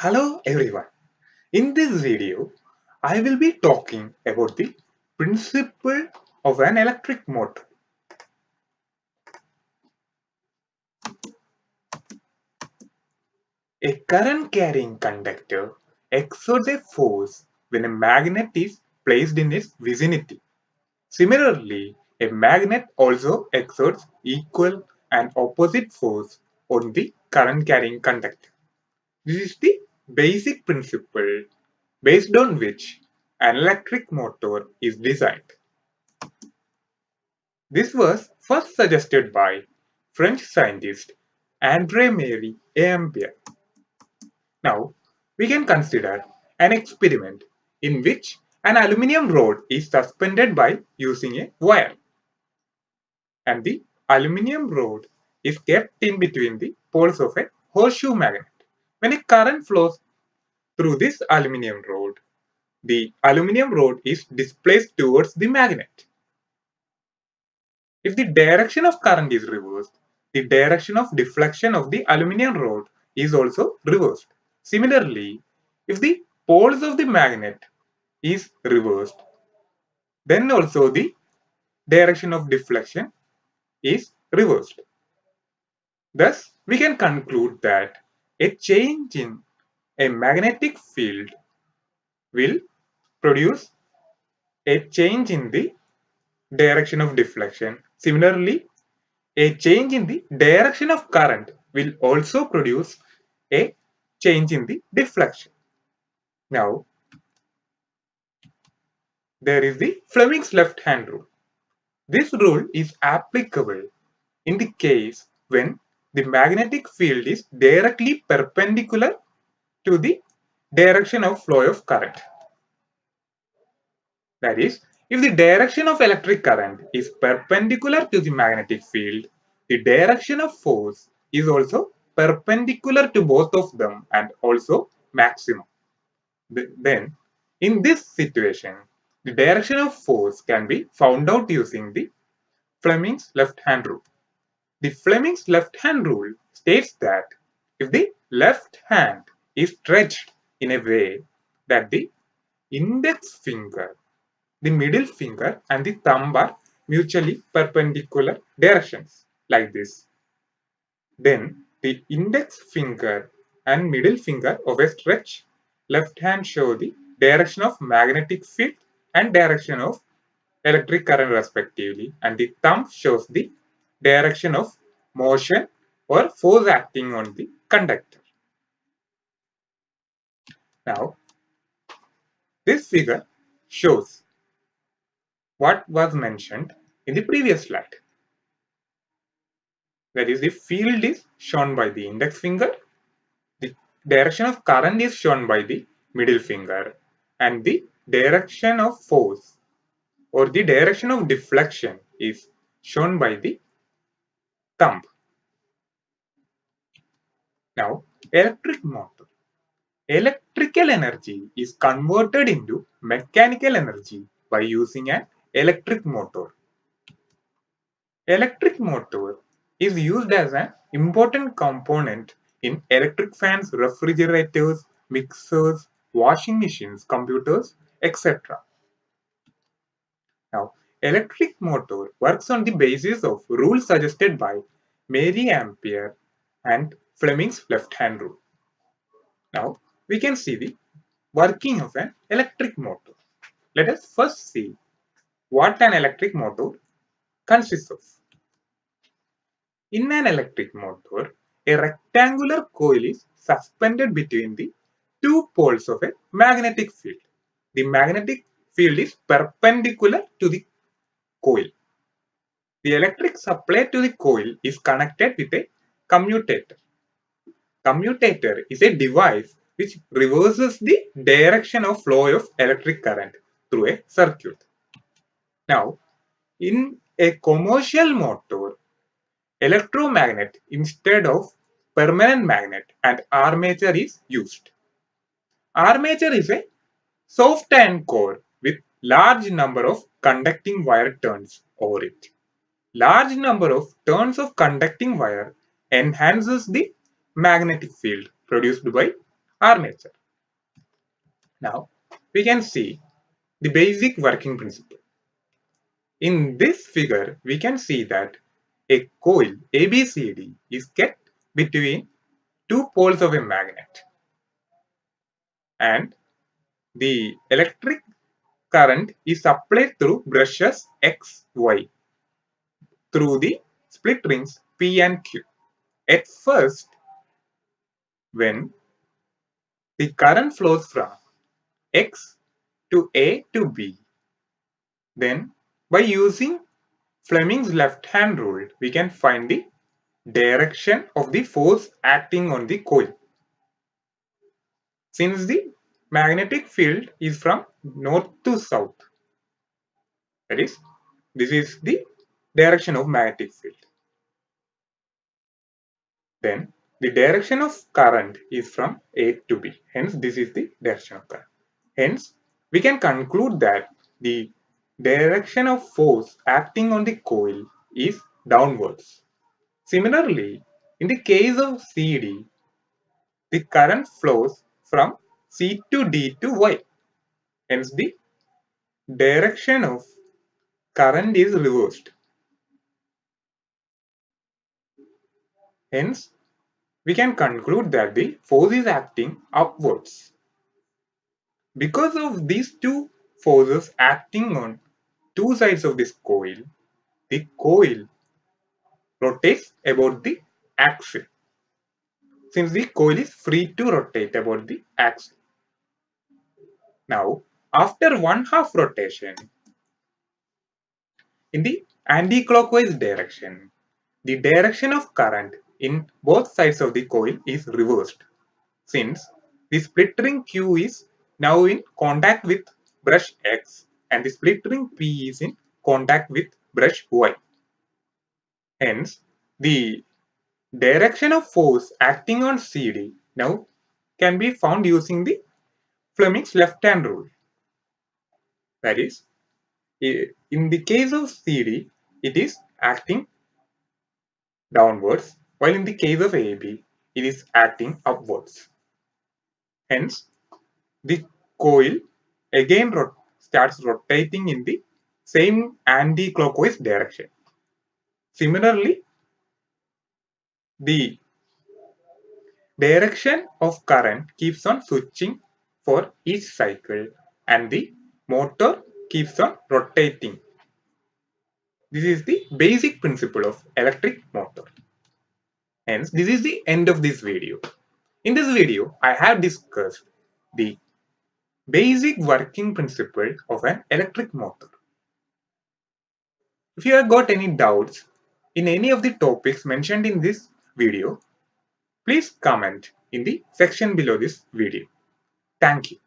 Hello everyone. In this video, I will be talking about the principle of an electric motor. A current carrying conductor exerts a force when a magnet is placed in its vicinity. Similarly, a magnet also exerts equal and opposite force on the current carrying conductor. This is the basic principle based on which an electric motor is designed. This was first suggested by French scientist André-Marie Ampère. Now, we can consider an experiment in which an aluminium rod is suspended by using a wire, and the aluminium rod is kept in between the poles of a horseshoe magnet. When a current flows through this aluminium rod, the aluminium rod is displaced towards the magnet. If the direction of current is reversed, the direction of deflection of the aluminium rod is also reversed. Similarly, if the poles of the magnet is reversed, then also the direction of deflection is reversed. Thus, we can conclude that a change in a magnetic field will produce a change in the direction of deflection. Similarly, a change in the direction of current will also produce a change in the deflection. Now, there is the Fleming's left hand rule. This rule is applicable in the case when the magnetic field is directly perpendicular to the direction of flow of current. That is, if the direction of electric current is perpendicular to the magnetic field, the direction of force is also perpendicular to both of them and also maximum. Then, in this situation, the direction of force can be found out using the Fleming's left hand rule. The Fleming's left hand rule states that if the left hand is stretched in a way that the index finger, the middle finger and the thumb are mutually perpendicular directions like this. Then the index finger and middle finger of a stretch left hand show the direction of magnetic field and direction of electric current respectively, and the thumb shows the direction of motion or force acting on the conductor. Now, this figure shows what was mentioned in the previous slide. That is, the field is shown by the index finger, the direction of current is shown by the middle finger, and the direction of force or the direction of deflection is shown by the thumb. Now, electric motor. Electrical energy is converted into mechanical energy by using an electric motor. Electric motor is used as an important component in electric fans, refrigerators, mixers, washing machines, computers, etc. Now, electric motor works on the basis of rules suggested by Marie Ampere and Fleming's left-hand rule. Now, we can see the working of an electric motor. Let us first see what an electric motor consists of. In an electric motor, a rectangular coil is suspended between the two poles of a magnetic field. The magnetic field is perpendicular to the coil. The electric supply to the coil is connected with a commutator. Commutator is a device which reverses the direction of flow of electric current through a circuit. Now, in a commercial motor, electromagnet instead of permanent magnet and armature is used. Armature is a soft iron core with large number of conducting wire turns over it. Large number of turns of conducting wire enhances the magnetic field produced by armature. Now we can see the basic working principle. In this figure, we can see that a coil ABCD is kept between two poles of a magnet, and the electric current is supplied through brushes X, Y through the split rings P and Q. At first, when the current flows from X to A to B, then by using Fleming's left-hand rule, we can find the direction of the force acting on the coil. Since the magnetic field is from north to south, that is, this is the direction of magnetic field. Then the direction of current is from A to B. Hence, this is the direction of current. Hence, we can conclude that the direction of force acting on the coil is downwards. Similarly, in the case of CD, the current flows from C to D to Y. Hence, the direction of current is reversed. Hence, we can conclude that the force is acting upwards. Because of these two forces acting on two sides of this coil, the coil rotates about the axle. Since the coil is free to rotate about the axle. Now, after one half rotation, in the anti-clockwise direction, the direction of current in both sides of the coil is reversed, since the split ring Q is now in contact with brush X and the split ring P is in contact with brush Y. Hence, the direction of force acting on CD now can be found using the Fleming's left-hand rule. That is, in the case of CD, it is acting downwards, while in the case of AB, it is acting upwards. Hence, the coil again starts rotating in the same anti-clockwise direction. Similarly, the direction of current keeps on switching for each cycle and the motor keeps on rotating. This is the basic principle of electric motor. Hence, this is the end of this video. In this video, I have discussed the basic working principle of an electric motor. If you have got any doubts in any of the topics mentioned in this video, please comment in the section below this video. Thank you.